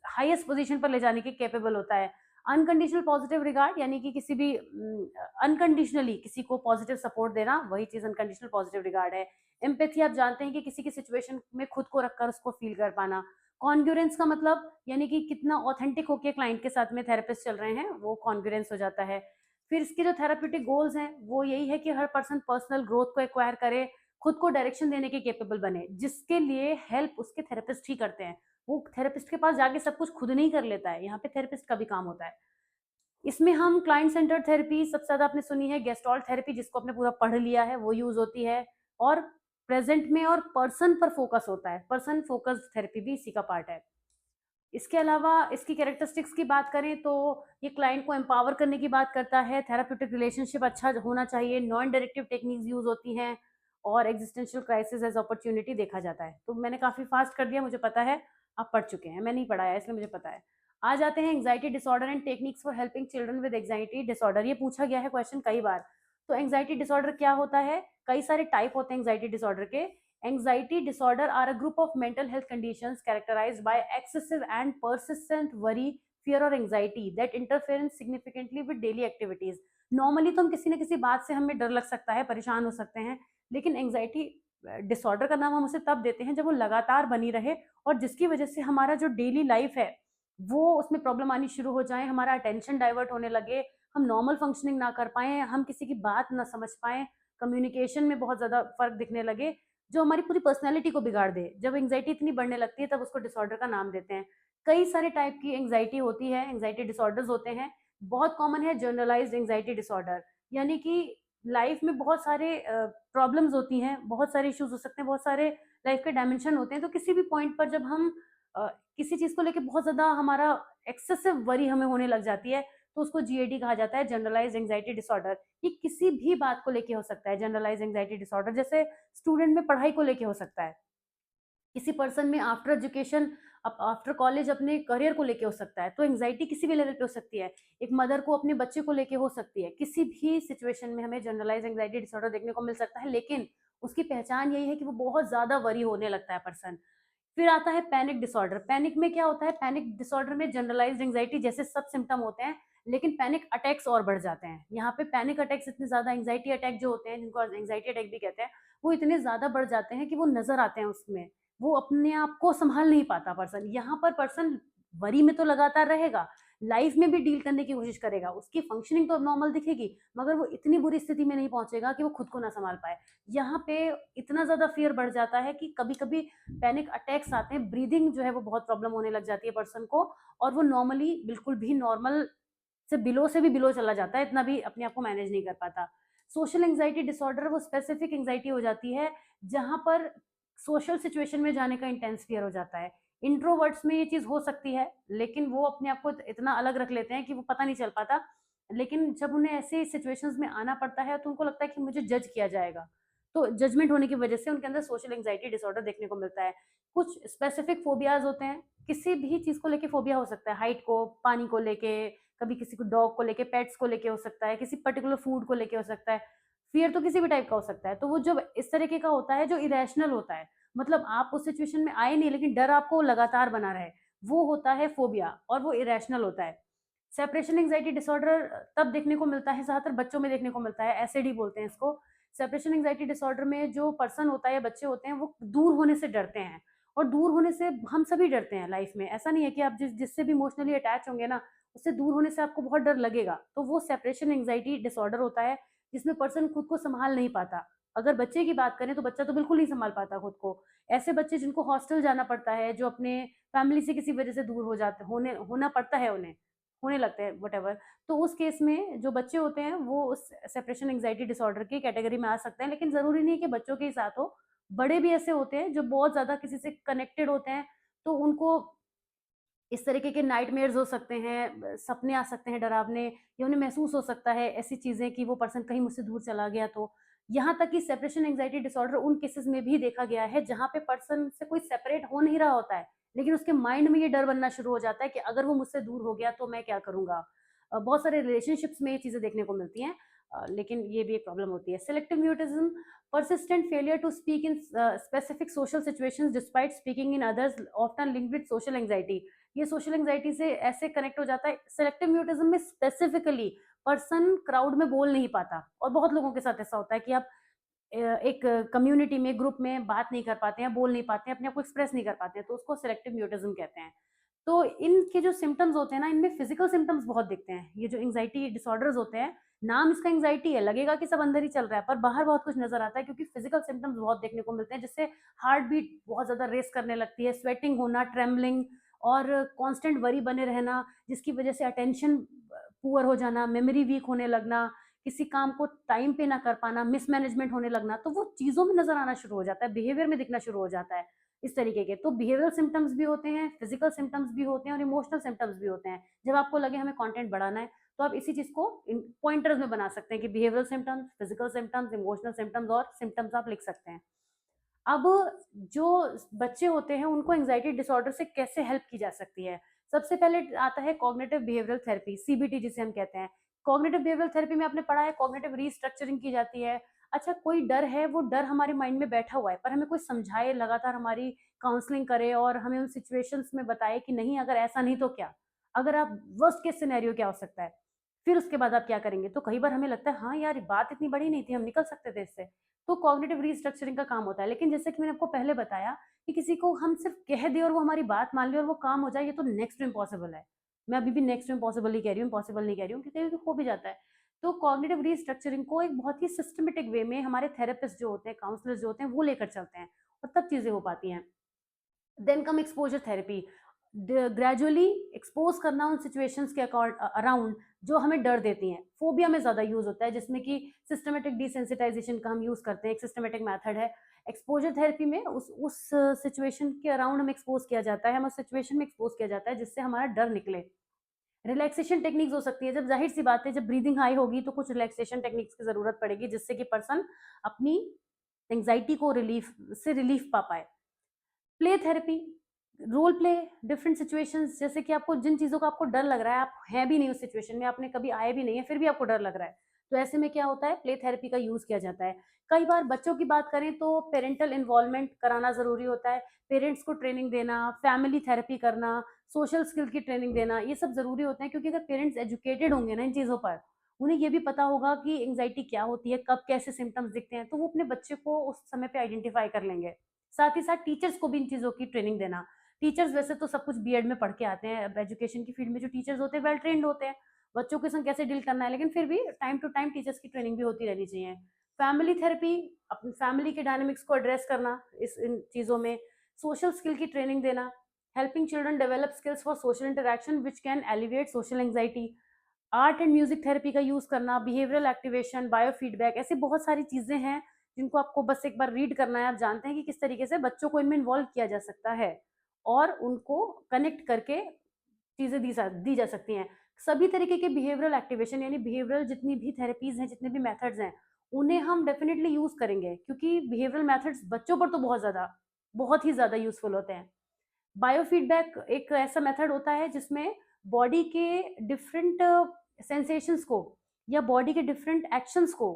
A: हाईएस्ट पोजीशन पर ले जाने के कैपेबल होता है। अनकंडीशनल पॉजिटिव रिगार्ड, यानी कि किसी भी अनकंडीशनली किसी को पॉजिटिव सपोर्ट देना, वही चीज अनकंडीशनल पॉजिटिव रिगार्ड है। एम्पैथी आप जानते हैं कि किसी की सिचुएशन में खुद को रखकर उसको फील कर पाना। कॉन्ग्रुएंस का मतलब, यानी कि कितना ऑथेंटिक होकर क्लाइंट के साथ में थेरेपिस्ट चल रहे हैं, वो कॉन्ग्रुएंस हो जाता है। फिर इसके जो थेराप्यूटिक गोल्स हैं वो यही है कि हर पर्सन पर्सनल ग्रोथ को एक्वायर करे, खुद को डायरेक्शन देने के केपेबल बने, जिसके लिए हेल्प उसके थेरेपिस्ट ही करते हैं। वो थेरेपिस्ट के पास जाके सब कुछ खुद नहीं कर लेता है, यहाँ पे थेरेपिस्ट का भी काम होता है। इसमें हम क्लाइंट सेंटर थेरेपी सबसे ज्यादा आपने सुनी है, गेस्टॉल्ट थेरेपी जिसको आपने पूरा पढ़ लिया है वो यूज होती है, और प्रेजेंट में और पर्सन पर फोकस होता है, पर्सन फोकस्ड थेरेपी भी इसी का पार्ट है। इसके अलावा इसकी कैरेक्टरिस्टिक्स की बात करें तो ये क्लाइंट को एम्पावर करने की बात करता है, थेराप्यूटिक रिलेशनशिप अच्छा होना चाहिए, नॉन डायरेक्टिव टेक्निक्स यूज होती हैं, और एग्जिस्टेंशियल क्राइसिस एज अपॉर्चुनिटी देखा जाता है। तो मैंने काफी फास्ट कर दिया, मुझे पता है, आप पढ़ चुके हैं, मैं नहीं पढ़ा है इसलिए मुझे पता है। आ जाते हैं anxiety disorder and techniques for helping children with anxiety disorder. ये पूछा गया है क्वेश्चन कई बार। तो एंग्जायटी डिसऑर्डर क्या होता है? कई सारे टाइप होते हैं एंग्जायटी डिसऑर्डर के। Anxiety disorder are a group of mental health conditions characterized by excessive and persistent worry, fear और anxiety that interfere significantly with daily activities. Normally तो हम किसी न किसी बात से हमें डर लग सकता है, परेशान हो सकते हैं, लेकिन एंग्जायटी डिसऑर्डर का नाम हम उसे तब देते हैं जब वो लगातार बनी रहे और जिसकी वजह से हमारा जो डेली लाइफ है वो उसमें प्रॉब्लम आनी शुरू हो जाए, हमारा अटेंशन डाइवर्ट होने लगे, हम नॉर्मल फंक्शनिंग ना कर पाए, हम किसी की बात ना समझ पाए, कम्युनिकेशन में बहुत ज़्यादा फर्क दिखने लगे, जो हमारी पूरी पर्सनैलिटी को बिगाड़ दे। जब एंग्जायटी इतनी बढ़ने लगती है तब उसको डिसऑर्डर का नाम देते हैं। कई सारे टाइप की एंग्जायटी होती है, एंग्जायटी डिसऑर्डर्स होते हैं। बहुत कॉमन है जनरलाइज्ड एंग्जायटी डिसऑर्डर, यानी कि लाइफ में बहुत सारे प्रॉब्लम्स होती हैं, बहुत सारे इश्यूज हो सकते हैं, बहुत सारे लाइफ के डायमेंशन होते हैं। तो किसी भी पॉइंट पर जब हम किसी चीज को लेके बहुत ज्यादा हमारा एक्सेसिव वरी हमें होने लग जाती है तो उसको जीएडी कहा जाता है, जनरलाइज एंग्जायटी डिसऑर्डर। ये किसी भी बात को लेके हो सकता है जनरलाइज एंग्जायटी डिसऑर्डर, जैसे स्टूडेंट में पढ़ाई को लेके हो सकता है, किसी पर्सन में आफ्टर एजुकेशन आफ्टर कॉलेज अपने करियर को लेके हो सकता है। तो एंग्जायटी किसी भी लेवल पे हो सकती है। एक मदर को अपने बच्चे को लेके हो सकती है। किसी भी सिचुएशन में हमें जनरलाइज एंग्जायटी डिसऑर्डर देखने को मिल सकता है, लेकिन उसकी पहचान यही है कि वो बहुत ज्यादा वरी होने लगता है पर्सन। फिर आता है पैनिक डिसऑर्डर। पैनिक में क्या होता है? पैनिक डिसऑर्डर में जनरलाइज्ड एंग्जायटी जैसे सब सिम्टम होते हैं, लेकिन पैनिक अटैक्स और बढ़ जाते हैं। यहाँ पे पैनिक अटैक्स इतने ज्यादा, एंग्जायटी अटैक जो होते हैं जिनको एंग्जायटी अटैक भी कहते हैं, वो इतने ज्यादा बढ़ जाते हैं कि वो नजर आते हैं उसमें, वो अपने आप को संभाल नहीं पाता पर्सन। यहाँ पर पर्सन वरी में तो लगातार रहेगा, लाइफ में भी डील करने की कोशिश करेगा, उसकी फंक्शनिंग तो नॉर्मल दिखेगी, मगर वो इतनी बुरी स्थिति में नहीं पहुंचेगा कि वो खुद को ना संभाल पाए। यहाँ पे इतना ज्यादा फियर बढ़ जाता है कि कभी कभी पैनिक अटैक्स आते हैं, ब्रीदिंग जो है वो बहुत प्रॉब्लम होने लग जाती है पर्सन को, और वो नॉर्मली बिल्कुल भी नॉर्मल से भी बिलो चला जाता है, इतना भी अपने आप को मैनेज नहीं कर पाता। सोशल एंग्जाइटी डिसऑर्डर वो स्पेसिफिक एंग्जाइटी हो जाती है जहां पर सोशल सिचुएशन में जाने का इंटेंस फियर हो जाता है। इंट्रोवर्ट्स में ये चीज हो सकती है, लेकिन वो अपने आप को इतना अलग रख लेते हैं कि वो पता नहीं चल पाता, लेकिन जब उन्हें ऐसे सिचुएशंस में आना पड़ता है तो उनको लगता है कि मुझे जज किया जाएगा, तो जजमेंट होने की वजह से उनके अंदर सोशल एंग्जाइटी डिसऑर्डर देखने को मिलता है। कुछ स्पेसिफिक फोबियाज होते हैं, किसी भी चीज को लेके फोबिया हो सकता है, हाइट को, पानी को लेके, कभी किसी को डॉग को लेके, पेट्स को लेके हो सकता है, किसी पर्टिकुलर फूड को लेके हो सकता है। फियर तो किसी भी टाइप का हो सकता है। तो वो जब इस तरीके का होता है जो इरेशनल होता है, मतलब आप उस सिचुएशन में आए नहीं लेकिन डर आपको लगातार बना रहे, वो होता है फोबिया, और वो इरेशनल होता है। सेपरेशन एंग्जाइटी डिसऑर्डर तब देखने को मिलता है, ज्यादातर बच्चों में देखने को मिलता है, एसएडी बोलते हैं इसको। सेपरेशन एंग्जाइटी डिसऑर्डर में जो पर्सन होता है या बच्चे होते हैं वो दूर होने से डरते हैं, और दूर होने से हम सभी डरते हैं लाइफ में। ऐसा नहीं है कि आप जिससे भी इमोशनली अटैच होंगे ना, उससे दूर होने से आपको बहुत डर लगेगा, तो वो सेपरेशन एंग्जाइटी डिसऑर्डर होता है जिसमें पर्सन खुद को संभाल नहीं पाता। अगर बच्चे की बात करें तो बच्चा तो बिल्कुल नहीं संभाल पाता खुद को। ऐसे बच्चे जिनको हॉस्टल जाना पड़ता है, जो अपने फैमिली से किसी वजह से दूर हो जाते होना पड़ता है उन्हें, होने लगते हैं वट, तो उस केस में जो बच्चे होते हैं वो उस सेपरेशन एंग्जाइटी डिसऑर्डर की कैटेगरी में आ सकते हैं। लेकिन जरूरी नहीं कि बच्चों के ही साथ हो, बड़े भी ऐसे होते हैं जो बहुत ज्यादा किसी से कनेक्टेड होते हैं, तो उनको इस तरीके के नाइटमेयर्स हो सकते हैं, सपने आ सकते हैं डरावने, या उन्हें महसूस हो सकता है ऐसी चीजें कि वो पर्सन कहीं मुझसे दूर चला गया। तो यहाँ तक कि सेपरेशन एंग्जाइटी डिसऑर्डर उन केसेस में भी देखा गया है जहाँ पे पर्सन से कोई सेपरेट हो नहीं रहा होता है, लेकिन उसके माइंड में ये डर बनना शुरू हो जाता है कि अगर वो मुझसे दूर हो गया तो मैं क्या करूंगा। बहुत सारे रिलेशनशिप्स में ये चीजें देखने को मिलती हैं, लेकिन ये भी एक प्रॉब्लम होती है। Selective mutism, persistent failure to speak in specific social situations despite speaking in others, often linked with social anxiety। ये सोशल एंग्जाइटी से ऐसे कनेक्ट हो जाता है। सिलेक्टिव म्यूटिज्म में स्पेसिफिकली पर्सन क्राउड में बोल नहीं पाता, और बहुत लोगों के साथ ऐसा होता है कि आप एक कम्युनिटी में, ग्रुप में बात नहीं कर पाते हैं, बोल नहीं पाते हैं, अपने आप को एक्सप्रेस नहीं कर पाते हैं, तो उसको सिलेक्टिव म्यूटिज्म कहते हैं। तो इनके जो सिम्टम्स होते हैं ना, इनमें फिजिकल सिम्टम्स बहुत दिखते हैं। ये जो एंग्जाइटी डिसऑर्डर्स होते हैं, नाम इसका एंग्जाइटी है, लगेगा कि सब अंदर ही चल रहा है, पर बाहर बहुत कुछ नजर आता है, क्योंकि फिजिकल सिम्टम्स बहुत देखने को मिलते हैं, जिससे हार्ट बीट बहुत ज्यादा रेस करने लगती है, स्वेटिंग होना, ट्रेमलिंग, और कांस्टेंट वरी बने रहना, जिसकी वजह से अटेंशन पुअर हो जाना, मेमोरी वीक होने लगना, किसी काम को टाइम पे ना कर पाना, मिसमैनेजमेंट होने लगना, तो वो चीजों में नजर आना शुरू हो जाता है, बिहेवियर में दिखना शुरू हो जाता है इस तरीके के। तो बिहेवियरल सिम्टम्स भी होते हैं, फिजिकल सिम्टम्स भी होते हैं, और इमोशनल सिम्टम्स भी होते हैं। जब आपको लगे हमें कंटेंट बढ़ाना है तो आप इसी चीज को पॉइंटर्स में बना सकते हैं कि behavioural symptoms, physical symptoms, emotional symptoms, और सिम्टम्स आप लिख सकते हैं। अब जो बच्चे होते हैं उनको एंग्जायटी डिसऑर्डर से कैसे हेल्प की जा सकती है? सबसे पहले आता है कॉग्निटिव बिहेवियरल थेरेपी, सीबीटी जिसे हम कहते हैं। कॉग्निटिव बिहेवियरल थेरेपी में आपने पढ़ा है कॉग्निटिव रीस्ट्रक्चरिंग की जाती है। अच्छा, कोई डर है, वो डर हमारे माइंड में बैठा हुआ है, पर हमें कोई समझाए, लगातार हमारी काउंसलिंग करे और हमें उन सिचुएशंस में बताए कि नहीं, अगर ऐसा नहीं तो क्या? अगर आप वर्स्ट केस सिनेरियो क्या हो सकता है? फिर उसके बाद आप क्या करेंगे? तो कई बार हमें लगता है हाँ यार, ये बात इतनी बड़ी नहीं थी, हम निकल सकते थे इससे। तो कॉग्निटिव रीस्ट्रक्चरिंग का काम होता है। लेकिन जैसे कि मैंने आपको पहले बताया कि किसी को हम सिर्फ कह दें और वो हमारी बात मान ले और वो काम हो जाए, ये तो नेक्स्ट टू इम्पॉसिबल है। मैं अभी भी नेक्स्ट टू इम्पॉसिबल नहीं कह रही हूँ, इम्पॉसिबल नहीं कह रही हूँ, क्योंकि कभी हो भी जाता है। तो कॉग्निटिव रीस्ट्रक्चरिंग को एक बहुत ही सिस्टमेटिक वे में हमारे थेरेपिस्ट जो होते हैं, काउंसलर्स जो होते हैं, वो लेकर चलते हैं और तब चीजें हो पाती हैं। Then come exposure therapy, gradually expose करना उन सिचुएशंस के अराउंड जो हमें डर देती हैं। फोबिया में ज्यादा यूज होता है, जिसमें कि सिस्टमेटिक डिसेंसिटाइजेशन का हम यूज करते हैं, एक सिस्टमेटिक मेथड है। एक्सपोजर थेरेपी में उस सिचुएशन के अराउंड हमें एक्सपोज किया जाता है, हम उस सिचुएशन में एक्सपोज किया जाता है जिससे हमारा डर निकले। रिलैक्सेशन टेक्निक्स हो सकती है, जब जाहिर सी बात है, जब ब्रीदिंग हाई होगी तो कुछ रिलैक्सेशन टेक्निक्स की जरूरत पड़ेगी जिससे कि पर्सन अपनी एंग्जाइटी को रिलीफ पा पाए। Play therapy, role play, different situations, जैसे कि आपको जिन चीज़ों का आपको डर लग रहा है, आप हैं भी नहीं उस सिचुएशन में, आपने कभी आए भी नहीं है, फिर भी आपको डर लग रहा है। तो ऐसे में क्या होता है, प्ले थेरेपी का यूज़ किया जाता है। कई बार बच्चों की बात करें तो पेरेंटल इन्वॉल्वमेंट कराना ज़रूरी होता है। पेरेंट्स को ट्रेनिंग देना, फैमिली थेरेपी करना, सोशल स्किल की ट्रेनिंग देना, ये सब ज़रूरी होते हैं, क्योंकि अगर पेरेंट्स एजुकेटेड होंगे ना इन चीज़ों पर, उन्हें ये भी पता होगा कि एंग्जायटी क्या होती है, कब कैसे सिम्पटम्स दिखते हैं, तो वो अपने बच्चे को उस समय पे आइडेंटिफाई कर लेंगे। साथ ही साथ टीचर्स को भी इन चीज़ों की ट्रेनिंग देना। टीचर्स वैसे तो सब कुछ बीएड में पढ़ के आते हैं, अब एजुकेशन की फील्ड में जो टीचर्स होते हैं वेल ट्रेन्ड होते हैं, बच्चों के संग कैसे डील करना है, लेकिन फिर भी टाइम टू टाइम टीचर्स की ट्रेनिंग भी होती रहनी चाहिए। फैमिली थेरेपी, अपनी फैमिली के डायनामिक्स को एड्रेस करना इस इन चीज़ों में, सोशल स्किल की ट्रेनिंग देना, helping children develop skills for social interaction which can alleviate social anxiety, art and music therapy का यूज करना, बिहेवियरल एक्टिवेशन, बायोफीडबैक, ऐसी बहुत सारी चीजें हैं जिनको आपको बस एक बार रीड करना है। आप जानते हैं कि किस तरीके से बच्चों को इनमें इन्वॉल्व किया जा सकता है और उनको कनेक्ट करके चीजें दी जा सकती हैं। सभी तरीके के बिहेवियरल एक्टिवेशन, यानी बिहेवियरल जितनी भी थेरेपीज हैं, जितने भी मेथड्स हैं, उन्हें हम डेफिनेटली यूज करेंगे, क्योंकि बिहेवियरल मेथड्स बच्चों पर तो बहुत ही ज्यादा यूजफुल होते हैं। बायोफीडबैक एक ऐसा मेथड होता है जिसमें बॉडी के डिफरेंट सेंसेशंस को या बॉडी के डिफरेंट एक्शंस को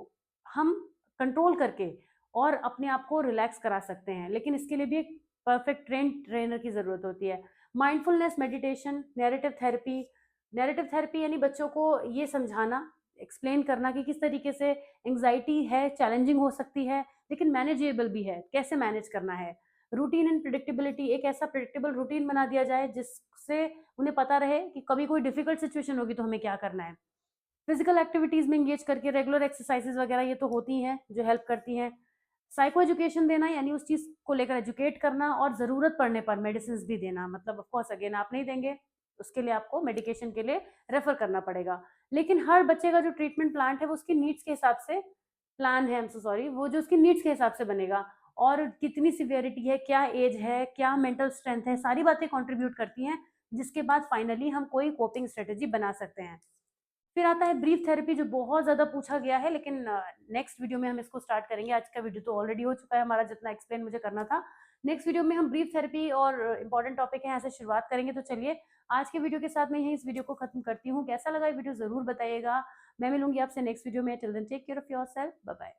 A: हम कंट्रोल करके और अपने आप को रिलैक्स करा सकते हैं, लेकिन इसके लिए भी एक परफेक्ट ट्रेनर की ज़रूरत होती है। माइंडफुलनेस मेडिटेशन, नैरेटिव थेरेपी यानी बच्चों को ये समझाना, एक्सप्लेन करना कि किस तरीके से एंग्जाइटी है, चैलेंजिंग हो सकती है, लेकिन मैनेजेबल भी है, कैसे मैनेज करना है। रूटीन एंड प्रिडिक्टेबिलिटी, एक ऐसा प्रिडिक्टेबल रूटीन बना दिया जाए जिससे उन्हें पता रहे कि कभी कोई डिफिकल्ट सिचुएशन होगी तो हमें क्या करना है। फिजिकल एक्टिविटीज में इंगेज करके, रेगुलर एक्सरसाइजेज वगैरह ये तो होती हैं जो हेल्प करती हैं। साइको एजुकेशन देना, यानी उस चीज को लेकर एजुकेट करना और जरूरत पड़ने पर मेडिसिन भी देना, मतलब ऑफ कोर्स अगेन आप नहीं देंगे, उसके लिए आपको मेडिकेशन के लिए रेफर करना पड़ेगा। लेकिन हर बच्चे का जो ट्रीटमेंट प्लान है वो उसकी नीड्स के हिसाब से प्लान है, सॉरी, वो जो उसकी नीड्स के हिसाब से बनेगा, और कितनी सिवियरिटी है, क्या एज है, क्या मेंटल स्ट्रेंथ है, सारी बातें कंट्रीब्यूट करती हैं, जिसके बाद फाइनली हम कोई कोपिंग स्ट्रेटेजी बना सकते हैं। फिर आता है ब्रीफ थेरेपी, जो बहुत ज़्यादा पूछा गया है, लेकिन नेक्स्ट वीडियो में हम इसको स्टार्ट करेंगे। आज का वीडियो तो ऑलरेडी हो चुका है हमारा, जितना एक्सप्लेन मुझे करना था। नेक्स्ट वीडियो में हम ब्रीफ थेरेपी और इंपॉर्टेंट टॉपिक है, ऐसे शुरुआत करेंगे। तो चलिए, आज के वीडियो के साथ मैं यही इस वीडियो को खत्म करती हूँ। कैसा लगा ये वीडियो ज़रूर बताइएगा। मैं मिलूंगी आपसे नेक्स्ट वीडियो में। Till then take care of yourself, bye bye.